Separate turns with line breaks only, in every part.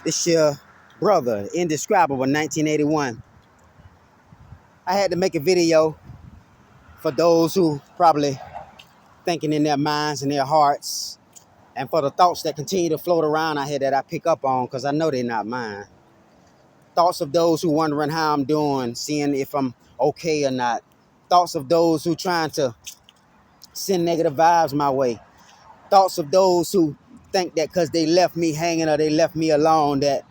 This your brother, Indescribable 1981. I had to make a video for those who probably thinking in their minds and their hearts, and for the thoughts that continue to float around out here that I pick up on because I know they're not mine. Thoughts of those who wondering how I'm doing, seeing if I'm okay or not. Thoughts of those who trying to send negative vibes my way. Thoughts of those who think that because they left me hanging or they left me alone that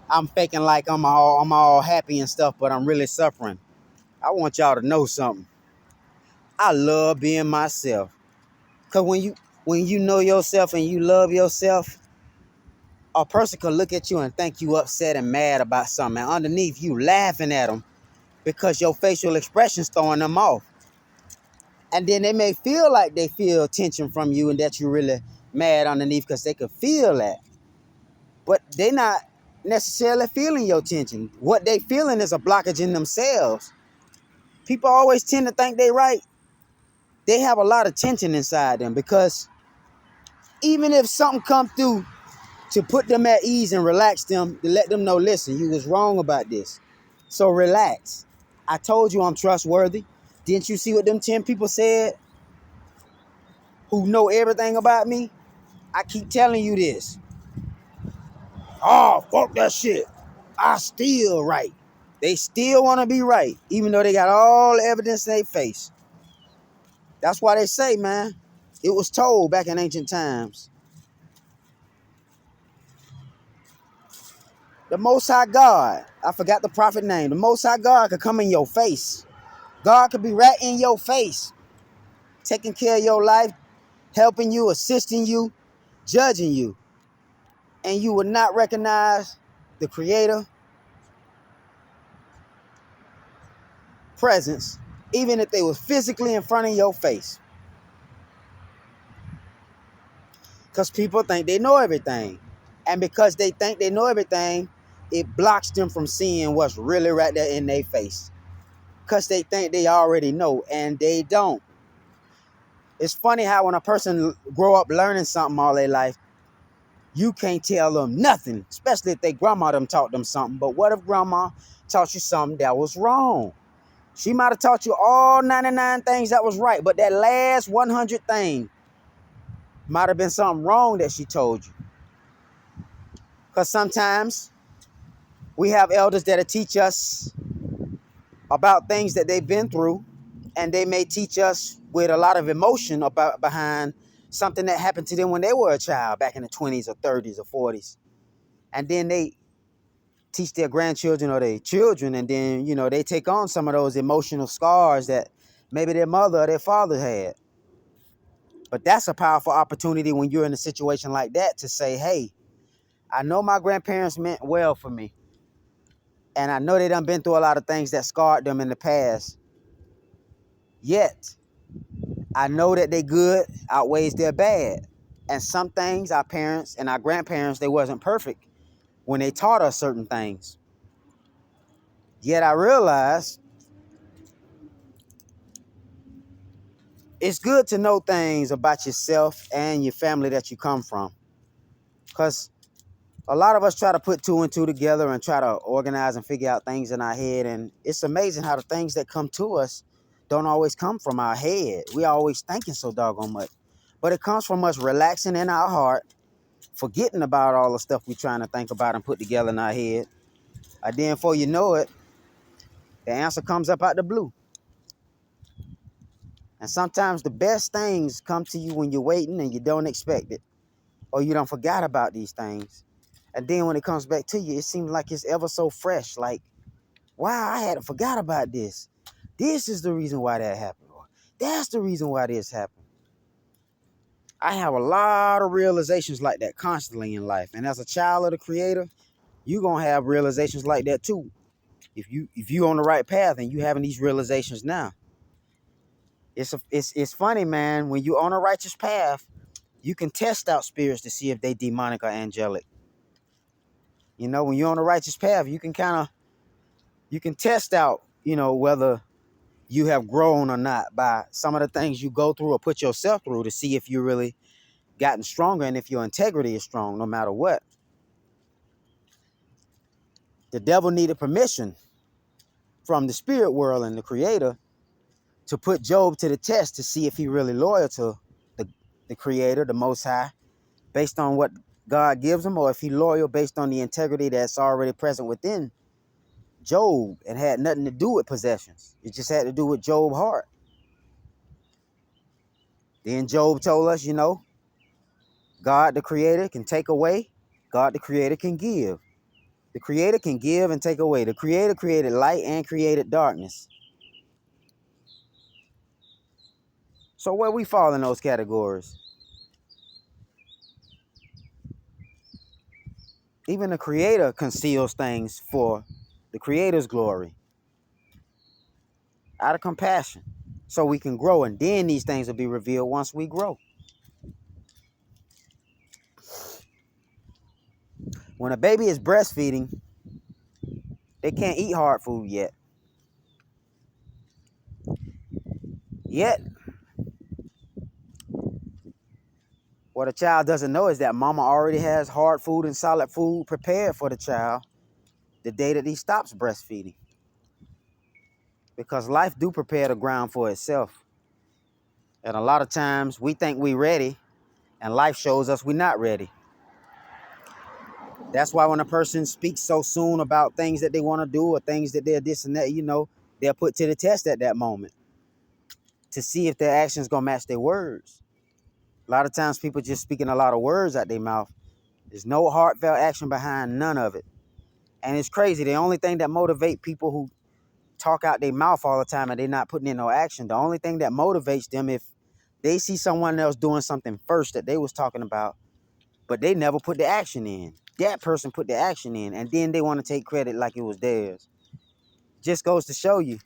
I'm faking like I'm all happy and stuff, but I'm really suffering. I want y'all to know something. I love being myself. Cause when you know yourself and you love yourself, a person could look at you and think you upset and mad about something, and underneath you laughing at them because your facial expression's throwing them off. And then they may feel like they feel tension from you and that you're really mad underneath because they could feel that. But they not necessarily feeling your tension. What they feeling is a blockage in themselves. People always tend to think they right. They have a lot of tension inside them because even if something come through to put them at ease and relax them, to let them know, listen, you was wrong about this. So relax. I told you I'm trustworthy. Didn't you see what them 10 people said who know everything about me? I keep telling you this. Oh, fuck that shit. I still right. They still want to be right, even though they got all the evidence in their face. That's why they say, man, it was told back in ancient times. The Most High God, I forgot the prophet name. The Most High God could come in your face. God could be right in your face, taking care of your life, helping you, assisting you, judging you. And you would not recognize the Creator presence, even if they were physically in front of your face. Because people think they know everything. And because they think they know everything, it blocks them from seeing what's really right there in their face. Because they think they already know, and they don't. It's funny how when a person grow up learning something all their life, you can't tell them nothing, especially if their grandma them taught them something. But what if grandma taught you something that was wrong? She might have taught you all 99 things that was right, but that last 100 thing might have been something wrong that she told you. Because sometimes we have elders that'll teach us about things that they've been through, and they may teach us with a lot of emotion about behind something that happened to them when they were a child back in the 20s or 30s or 40s. And then they teach their grandchildren or their children, and then, they take on some of those emotional scars that maybe their mother or their father had. But that's a powerful opportunity when you're in a situation like that to say, hey, I know my grandparents meant well for me. And I know they done been through a lot of things that scarred them in the past. Yet, I know that they good outweighs their bad. And some things our parents and our grandparents, they wasn't perfect when they taught us certain things. Yet I realized it's good to know things about yourself and your family that you come from. Because a lot of us try to put two and two together and try to organize and figure out things in our head. And it's amazing how the things that come to us don't always come from our head. We always thinking so doggone much. But it comes from us relaxing in our heart, forgetting about all the stuff we're trying to think about and put together in our head. And then before you know it, the answer comes up out the blue. And sometimes the best things come to you when you're waiting and you don't expect it. Or you don't forgot about these things. And then when it comes back to you, it seems like it's ever so fresh. Like, wow, I had forgot about this. This is the reason why that happened. Or that's the reason why this happened. I have a lot of realizations like that constantly in life. And as a child of the Creator, you're going to have realizations like that too. If you on the right path and you having these realizations now. It's funny, man. When you on a righteous path, you can test out spirits to see if they demonic or angelic. When you're on a righteous path, you can test out, whether you have grown or not by some of the things you go through or put yourself through to see if you really gotten stronger and if your integrity is strong no matter what. The devil needed permission from the spirit world and the creator to put Job to the test to see if he really loyal to the, the creator, the most high, based on what God gives him, or if he loyal based on the integrity that's already present within Job and had nothing to do with possessions. It just had to do with Job's heart. Then Job told us, God the creator can take away, God the creator can give. The creator can give and take away. The creator created light and created darkness. So where we fall in those categories? Even the creator conceals things for the creator's glory, out of compassion, so we can grow, and then these things will be revealed once we grow. When a baby is breastfeeding, they can't eat hard food yet. What a child doesn't know is that mama already has hard food and solid food prepared for the child the day that he stops breastfeeding. Because life do prepare the ground for itself. And a lot of times we think we're ready and life shows us we're not ready. That's why when a person speaks so soon about things that they want to do or things that they're this and that, they're put to the test at that moment to see if their actions gonna match their words. A lot of times people just speaking a lot of words out their mouth. There's no heartfelt action behind none of it. And it's crazy. The only thing that motivate people who talk out their mouth all the time and they're not putting in no action, the only thing that motivates them if they see someone else doing something first that they was talking about, but they never put the action in. That person put the action in, and then they want to take credit like it was theirs. Just goes to show you,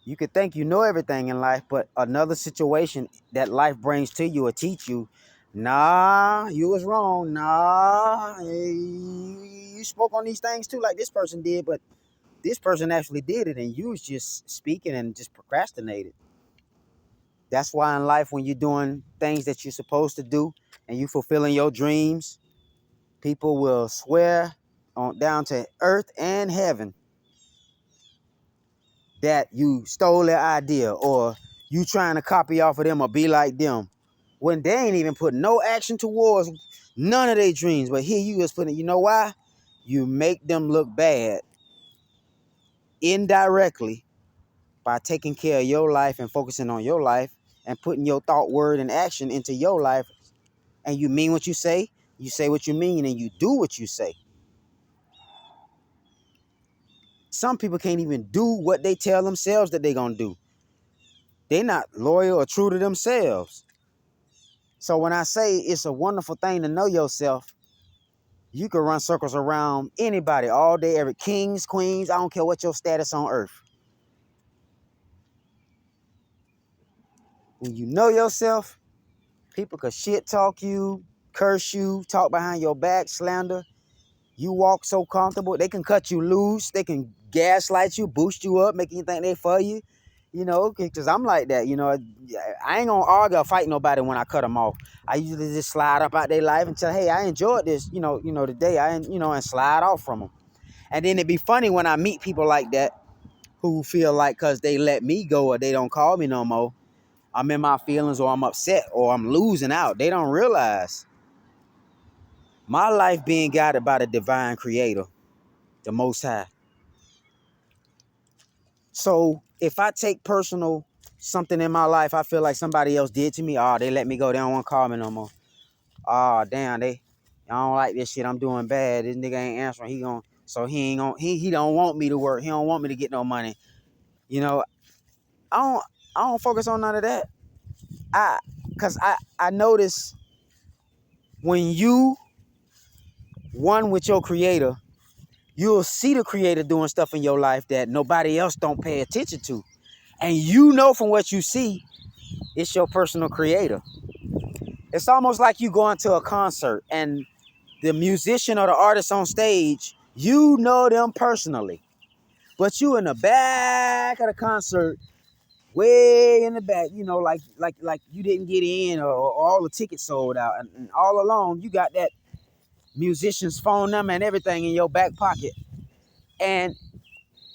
you could think you know everything in life, but another situation that life brings to you or teach you, nah, you was wrong. Nah, you spoke on these things too like this person did, but this person actually did it, and you was just speaking and just procrastinated. That's why in life, when you're doing things that you're supposed to do and you fulfilling your dreams, people will swear on down to earth and heaven that you stole their idea or you trying to copy off of them or be like them, when they ain't even put no action towards none of their dreams. But here you is putting, you know why? You make them look bad indirectly by taking care of your life and focusing on your life and putting your thought, word, and action into your life. And you mean what you say what you mean, and you do what you say. Some people can't even do what they tell themselves that they're going to do. They're not loyal or true to themselves. So when I say it's a wonderful thing to know yourself, you can run circles around anybody all day, every kings, queens, I don't care what your status on earth. When you know yourself, people could shit talk you, curse you, talk behind your back, slander. You walk so comfortable, they can cut you loose, they can gaslight you, boost you up, make you think they for you. Because I'm like that, I ain't gonna argue or fight nobody when I cut them off. I usually just slide up out their life and tell, hey, I enjoyed this, today, and slide off from them. And then it'd be funny when I meet people like that who feel like because they let me go or they don't call me no more, I'm in my feelings or I'm upset or I'm losing out. They don't realize my life being guided by the divine creator, the Most High. So if I take personal something in my life, I feel like somebody else did to me. Oh, they let me go. They don't want to call me no more. Oh, damn, I don't like this shit. I'm doing bad. This nigga ain't answering. He don't want me to work. He don't want me to get no money. You know, I don't focus on none of that. Cause I notice when you one with your creator, you'll see the creator doing stuff in your life that nobody else don't pay attention to. And you know from what you see, it's your personal creator. It's almost like you going to a concert and the musician or the artist on stage, you know them personally. But you in the back of the concert, way in the back, like you didn't get in or all the tickets sold out. And all along, you got that musician's phone number and everything in your back pocket. And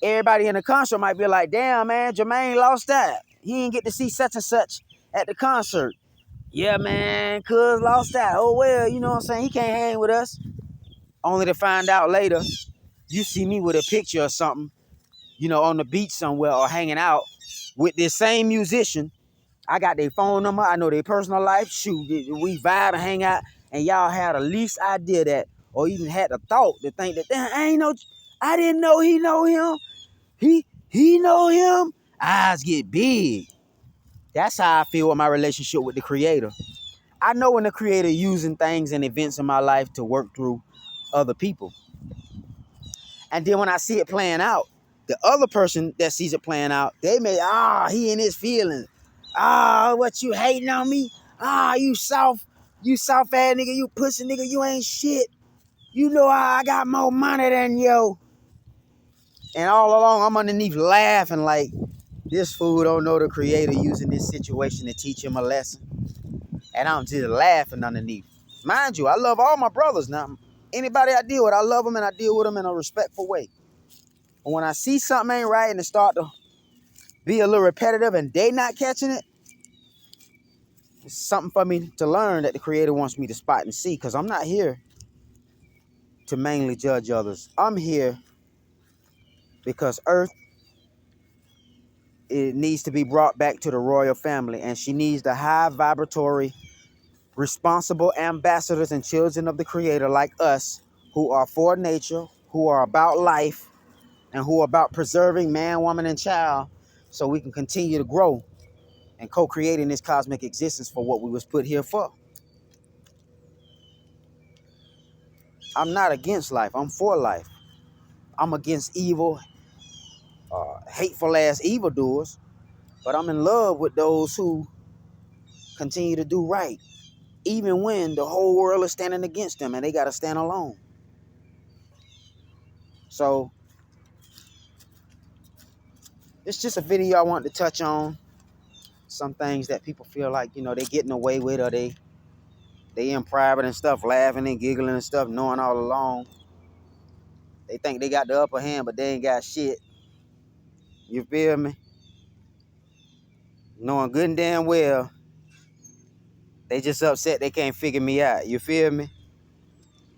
everybody in the concert might be like, damn, man, Jermaine lost that. He didn't get to see such and such at the concert. Yeah, man, cuz lost that. Oh, well, you know what I'm saying? He can't hang with us. Only to find out later, you see me with a picture or something, on the beach somewhere or hanging out with this same musician. I got their phone number. I know their personal life. Shoot, we vibe and hang out. And y'all had the least idea that, or even had the thought to think that, I didn't know he know him. He know him. Eyes get big. That's how I feel with my relationship with the Creator. I know when the Creator using things and events in my life to work through other people. And then when I see it playing out, the other person that sees it playing out, they may, he in his feelings. What you hating on me? You soft ass nigga, you pussy nigga, you ain't shit. You know I got more money than you. And all along I'm underneath laughing like, this fool don't know the Creator using this situation to teach him a lesson. And I'm just laughing underneath. Mind you, I love all my brothers now. Anybody I deal with, I love them and I deal with them in a respectful way. But when I see something ain't right and it start to be a little repetitive and they not catching it, it's something for me to learn that the Creator wants me to spot and see, because I'm not here to mainly judge others. I'm here because Earth, it needs to be brought back to the royal family, and she needs the high vibratory, responsible ambassadors and children of the Creator like us, who are for nature, who are about life, and who are about preserving man, woman, and child, so we can continue to grow and co-creating this cosmic existence for what we was put here for. I'm not against life. I'm for life. I'm against evil, hateful ass evildoers, but I'm in love with those who continue to do right, even when the whole world is standing against them and they got to stand alone. So it's just a video I wanted to touch on. Some things that people feel like, they getting away with, or they in private and stuff, laughing and giggling and stuff, knowing all along. They think they got the upper hand, but they ain't got shit. You feel me? Knowing good and damn well, they just upset they can't figure me out. You feel me?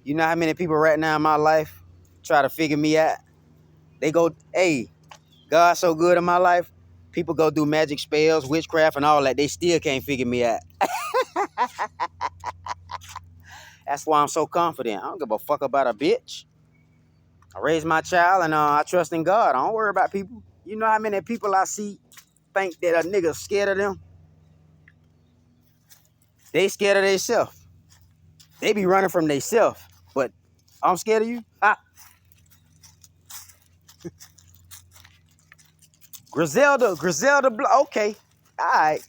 You know how many people right now in my life try to figure me out? They go, hey, God's so good in my life. People go do magic spells, witchcraft, and all that. They still can't figure me out. That's why I'm so confident. I don't give a fuck about a bitch. I raised my child and I trust in God. I don't worry about people. You know how many people I see think that a nigga scared of them? They scared of themselves. They be running from themselves. But I'm scared of you? Griselda, okay. All right.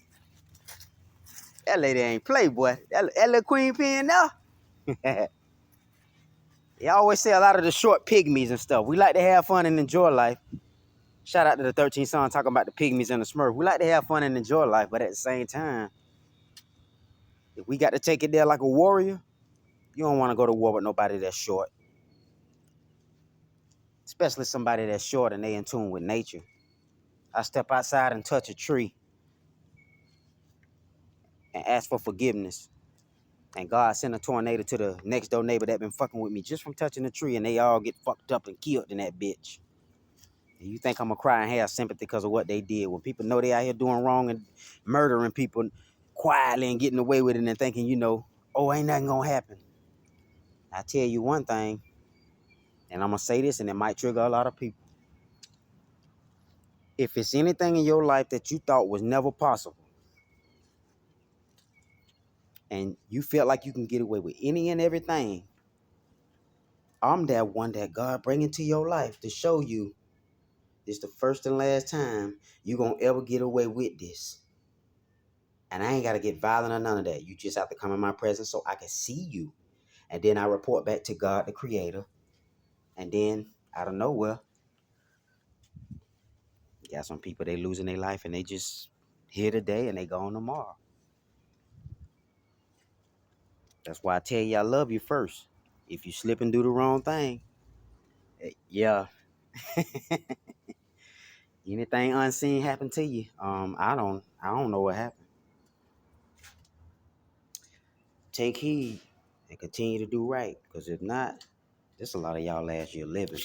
That lady ain't playboy. That little queen pin now. They always say a lot of the short pygmies and stuff. We like to have fun and enjoy life. Shout out to the 13th son talking about the pygmies and the smurf. We like to have fun and enjoy life, but at the same time, if we got to take it there like a warrior, you don't want to go to war with nobody that's short. Especially somebody that's short and they in tune with nature. I step outside and touch a tree and ask for forgiveness. And God sent a tornado to the next door neighbor that been fucking with me just from touching the tree, and they all get fucked up and killed in that bitch. And you think I'm gonna cry and have sympathy because of what they did? When people know they out here doing wrong and murdering people quietly and getting away with it and thinking, oh, ain't nothing gonna happen. I tell you one thing, and I'm gonna say this, and it might trigger a lot of people. If it's anything in your life that you thought was never possible, and you felt like you can get away with any and everything, I'm that one that God bring into your life to show you this the first and last time you gonna ever get away with this. And I ain't gotta get violent or none of that. You just have to come in my presence so I can see you. And then I report back to God, the Creator. And then out of nowhere, you got some people, they losing their life and they just here today and they gone tomorrow. That's why I tell you I love you first. If you slip and do the wrong thing, yeah, Anything unseen happened to you? I don't know what happened. Take heed and continue to do right, because if not, there's a lot of y'all last year living.